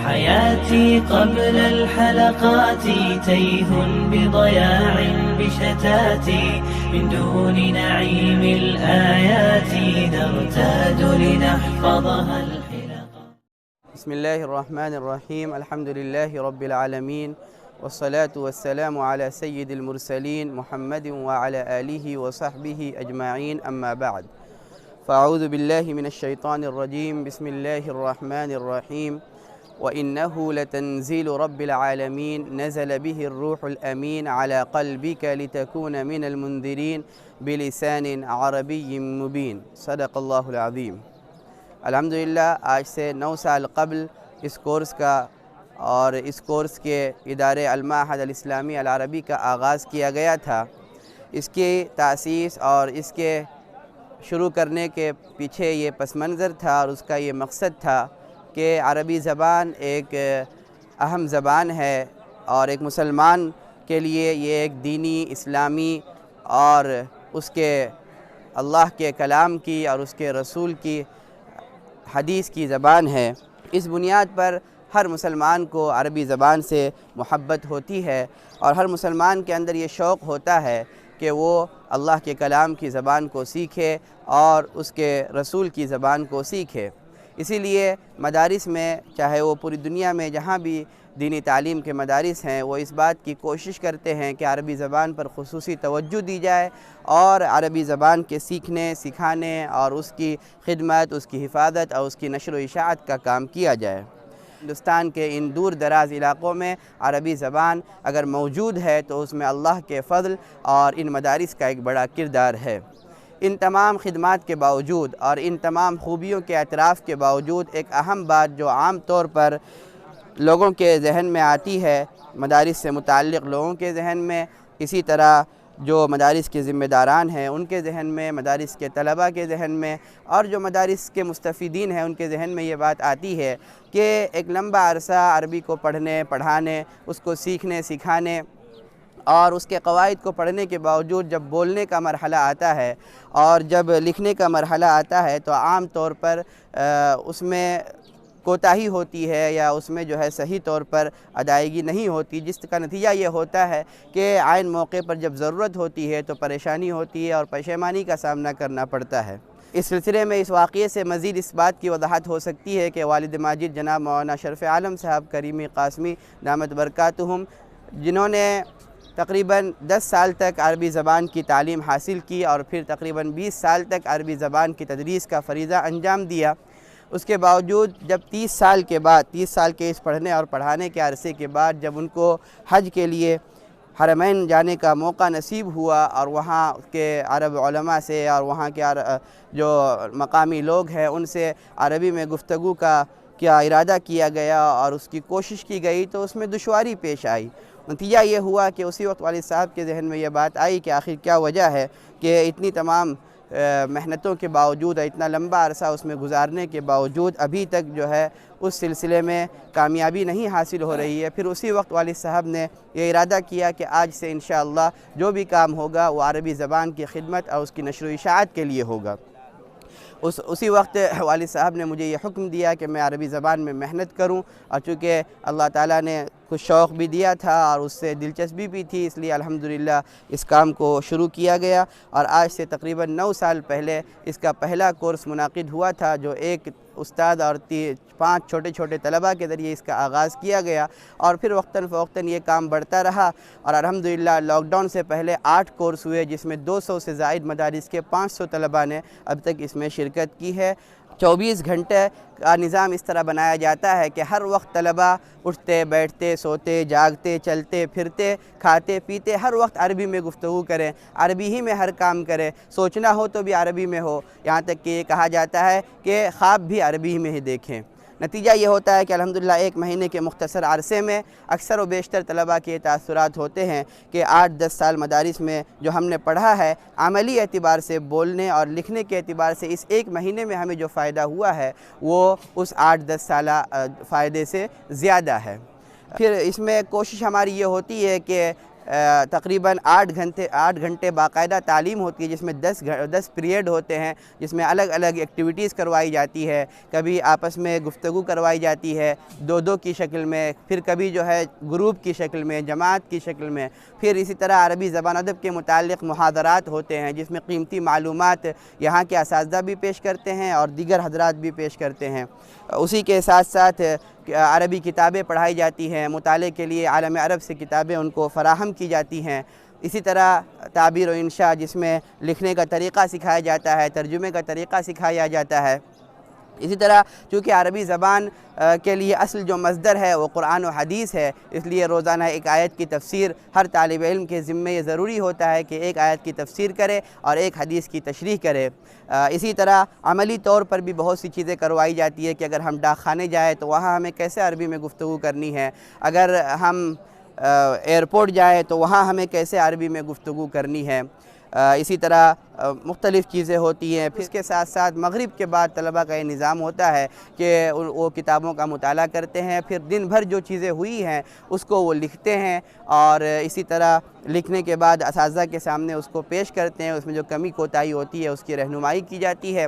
حياتي قبل الحلقات تيه بضياع بشتاتي من دون نعيم الآيات نرتاد لنحفظها الحلقات. بسم الله الرحمن الرحيم. الحمد لله رب العالمين، والصلاة والسلام على سيد المرسلين محمد وعلى آله وصحبه أجمعين، أما بعد. فأعوذ بالله من الشيطان الرجيم. بسم الله الرحمن الرحيم. وإنه لتنزيل رب العالمين نزل به الروح الأمين على قلبك لتكون من المنذرين بلسان عربي مبين. صدق اللہ العظیم. الحمدللہ آج سے 9 سال قبل اس کورس کا اور اس کورس کے ادارے المعہد الاسلامی العربی کا آغاز کیا گیا تھا. اس کی تاسیس اور اس کے شروع کرنے کے پیچھے یہ پس منظر تھا اور اس کا یہ مقصد تھا کہ عربی زبان ایک اہم زبان ہے اور ایک مسلمان کے لیے یہ ایک دینی، اسلامی اور اس کے اللہ کے کلام کی اور اس کے رسول کی حدیث کی زبان ہے. اس بنیاد پر ہر مسلمان کو عربی زبان سے محبت ہوتی ہے اور ہر مسلمان کے اندر یہ شوق ہوتا ہے کہ وہ اللہ کے کلام کی زبان کو سیکھے اور اس کے رسول کی زبان کو سیکھے. اسی لیے مدارس میں، چاہے وہ پوری دنیا میں جہاں بھی دینی تعلیم کے مدارس ہیں، وہ اس بات کی کوشش کرتے ہیں کہ عربی زبان پر خصوصی توجہ دی جائے اور عربی زبان کے سیکھنے، سکھانے اور اس کی خدمت، اس کی حفاظت اور اس کی نشر و اشاعت کا کام کیا جائے. ہندوستان کے ان دور دراز علاقوں میں عربی زبان اگر موجود ہے تو اس میں اللہ کے فضل اور ان مدارس کا ایک بڑا کردار ہے. ان تمام خدمات کے باوجود اور ان تمام خوبیوں کے اعتراف کے باوجود ایک اہم بات جو عام طور پر لوگوں کے ذہن میں آتی ہے، مدارس سے متعلق لوگوں کے ذہن میں، اسی طرح جو مدارس کے ذمہ داران ہیں ان کے ذہن میں، مدارس کے طلباء کے ذہن میں اور جو مدارس کے مستفیدین ہیں ان کے ذہن میں یہ بات آتی ہے کہ ایک لمبا عرصہ عربی کو پڑھنے، پڑھانے، اس کو سیکھنے، سکھانے اور اس کے قواعد کو پڑھنے کے باوجود جب بولنے کا مرحلہ آتا ہے اور جب لکھنے کا مرحلہ آتا ہے تو عام طور پر اس میں کوتاہی ہوتی ہے یا اس میں جو ہے صحیح طور پر ادائیگی نہیں ہوتی، جس کا نتیجہ یہ ہوتا ہے کہ عین موقع پر جب ضرورت ہوتی ہے تو پریشانی ہوتی ہے اور پشیمانی کا سامنا کرنا پڑتا ہے. اس سلسلے میں اس واقعے سے مزید اس بات کی وضاحت ہو سکتی ہے کہ والد ماجد جناب مولانا شرف عالم صاحب کریمی قاسمی دامت برکاتہم، جنہوں نے تقریباً 10 سال تک عربی زبان کی تعلیم حاصل کی اور پھر تقریباً 20 سال تک عربی زبان کی تدریس کا فریضہ انجام دیا، اس کے باوجود جب 30 سال کے اس پڑھنے اور پڑھانے کے عرصے کے بعد جب ان کو حج کے لیے حرمین جانے کا موقع نصیب ہوا اور وہاں کے عرب علماء سے اور وہاں کے جو مقامی لوگ ہیں ان سے عربی میں گفتگو کا کیا ارادہ کیا گیا اور اس کی کوشش کی گئی تو اس میں دشواری پیش آئی. نتیجہ یہ ہوا کہ اسی وقت والد صاحب کے ذہن میں یہ بات آئی کہ آخر کیا وجہ ہے کہ اتنی تمام محنتوں کے باوجود اتنا لمبا عرصہ اس میں گزارنے کے باوجود ابھی تک جو ہے اس سلسلے میں کامیابی نہیں حاصل ہو رہی ہے. پھر اسی وقت والد صاحب نے یہ ارادہ کیا کہ آج سے انشاءاللہ جو بھی کام ہوگا وہ عربی زبان کی خدمت اور اس کی نشر و اشاعت کے لیے ہوگا. اسی وقت والد صاحب نے مجھے یہ حکم دیا کہ میں عربی زبان میں محنت کروں اور چونکہ اللہ تعالیٰ نے کچھ شوق بھی دیا تھا اور اس سے دلچسپی بھی تھی، اس لیے الحمدللہ اس کام کو شروع کیا گیا اور آج سے تقریباً 9 سال پہلے اس کا پہلا کورس منعقد ہوا تھا جو ایک استاد اور 5 چھوٹے چھوٹے طلباء کے ذریعے اس کا آغاز کیا گیا اور پھر وقتاً فوقتاً یہ کام بڑھتا رہا اور الحمدللہ لاک ڈاؤن سے پہلے 8 کورس ہوئے جس میں 200 سے زائد مدارس کے 500 طلباء نے اب تک اس میں شرکت کی ہے. 24 گھنٹے کا نظام اس طرح بنایا جاتا ہے کہ ہر وقت طلباء اٹھتے، بیٹھتے، سوتے، جاگتے، چلتے، پھرتے، کھاتے، پیتے ہر وقت عربی میں گفتگو کریں، عربی ہی میں ہر کام کریں، سوچنا ہو تو بھی عربی میں ہو، یہاں تک کہ یہ کہا جاتا ہے کہ خواب بھی عربی میں ہی دیکھیں. نتیجہ یہ ہوتا ہے کہ الحمدللہ 1 مہینے کے مختصر عرصے میں اکثر و بیشتر طلباء کے تاثرات ہوتے ہیں کہ 8-10 سال مدارس میں جو ہم نے پڑھا ہے عملی اعتبار سے بولنے اور لکھنے کے اعتبار سے اس 1 مہینے میں ہمیں جو فائدہ ہوا ہے وہ اس 8-10 سالہ فائدے سے زیادہ ہے. پھر اس میں کوشش ہماری یہ ہوتی ہے کہ تقریباً 8 گھنٹے باقاعدہ تعلیم ہوتی ہے، جس میں 10 پیریڈ ہوتے ہیں، جس میں الگ الگ ایکٹیویٹیز کروائی جاتی ہے، کبھی آپس میں گفتگو کروائی جاتی ہے 2 کی شکل میں، پھر کبھی جو ہے گروپ کی شکل میں، جماعت کی شکل میں، پھر اسی طرح عربی زبان ادب کے متعلق محاضرات ہوتے ہیں، جس میں قیمتی معلومات یہاں کے اساتذہ بھی پیش کرتے ہیں اور دیگر حضرات بھی پیش کرتے ہیں۔ اسی کے ساتھ ساتھ عربی کتابیں پڑھائی جاتی ہیں، مطالعے کے لیے عالم عرب سے کتابیں ان کو فراہم کی جاتی ہیں۔ اسی طرح تعبیر و انشاء، جس میں لکھنے کا طریقہ سکھایا جاتا ہے، ترجمے کا طریقہ سکھایا جاتا ہے۔ اسی طرح چونکہ عربی زبان کے لیے اصل جو مصدر ہے وہ قرآن و حدیث ہے، اس لیے روزانہ ایک آیت کی تفسیر ہر طالب علم کے ذمے یہ ضروری ہوتا ہے کہ ایک آیت کی تفسیر کرے اور ایک حدیث کی تشریح کرے۔ اسی طرح عملی طور پر بھی بہت سی چیزیں کروائی جاتی ہے کہ اگر ہم ڈاک خانے جائیں تو وہاں ہمیں کیسے عربی میں گفتگو کرنی ہے، اگر ہم ایئرپورٹ جائیں تو وہاں ہمیں کیسے عربی میں گفتگو کرنی ہے۔ اسی طرح مختلف چیزیں ہوتی ہیں۔ پھر اس کے ساتھ ساتھ مغرب کے بعد طلبہ کا یہ نظام ہوتا ہے کہ وہ کتابوں کا مطالعہ کرتے ہیں، پھر دن بھر جو چیزیں ہوئی ہیں اس کو وہ لکھتے ہیں، اور اسی طرح لکھنے کے بعد اساتذہ کے سامنے اس کو پیش کرتے ہیں، اس میں جو کمی کوتاہی ہوتی ہے اس کی رہنمائی کی جاتی ہے،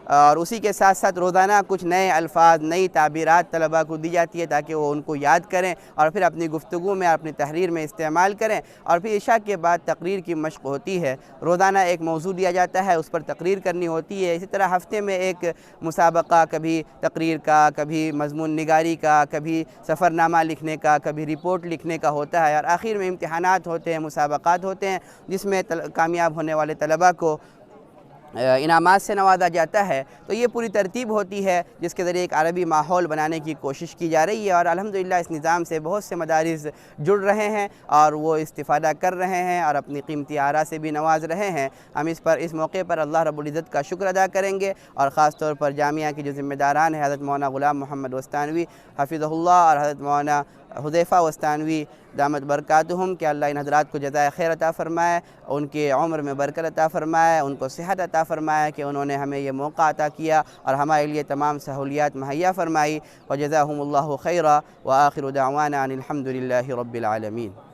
اور اسی کے ساتھ ساتھ روزانہ کچھ نئے الفاظ، نئی تعبیرات طلبہ کو دی جاتی ہے تاکہ وہ ان کو یاد کریں اور پھر اپنی گفتگو میں، اپنی تحریر میں استعمال کریں۔ اور پھر عشاء کے بعد تقریر کی مشق ہوتی ہے، روزانہ ایک موضوع دیا جاتا ہے، اس پر تقریر کرنی ہوتی ہے۔ اسی طرح ہفتے میں ایک مسابقہ، کبھی تقریر کا، کبھی مضمون نگاری کا، کبھی سفر نامہ لکھنے کا، کبھی رپورٹ لکھنے کا ہوتا ہے، اور آخر میں امتحانات ہوتے ہیں، مسابقات ہوتے ہیں، جس میں کامیاب ہونے والے طلبہ کو انعامات سے نوازا جاتا ہے۔ تو یہ پوری ترتیب ہوتی ہے جس کے ذریعے ایک عربی ماحول بنانے کی کوشش کی جا رہی ہے، اور الحمدللہ اس نظام سے بہت سے مدارس جڑ رہے ہیں اور وہ استفادہ کر رہے ہیں اور اپنی قیمتی آراء سے بھی نواز رہے ہیں۔ ہم اس موقع پر اللہ رب العزت کا شکر ادا کریں گے، اور خاص طور پر جامعہ کے جو ذمہ داران ہیں، حضرت مولانا غلام محمد وستانوی حفظہ اللہ اور حضرت مولانا حذیفہ وستانوی دامت برکاتہم، کہ اللہ ان حضرات کو جزائے خیر عطا فرمائے، ان کے عمر میں برکت عطا فرمائے، ان کو صحت عطا فرمائے کہ انہوں نے ہمیں یہ موقع عطا کیا اور ہمارے لیے تمام سہولیات مہیا فرمائی۔ وجزاہم اللہ خیرا، وآخر دعوانا ان الحمد للہ رب العالمین۔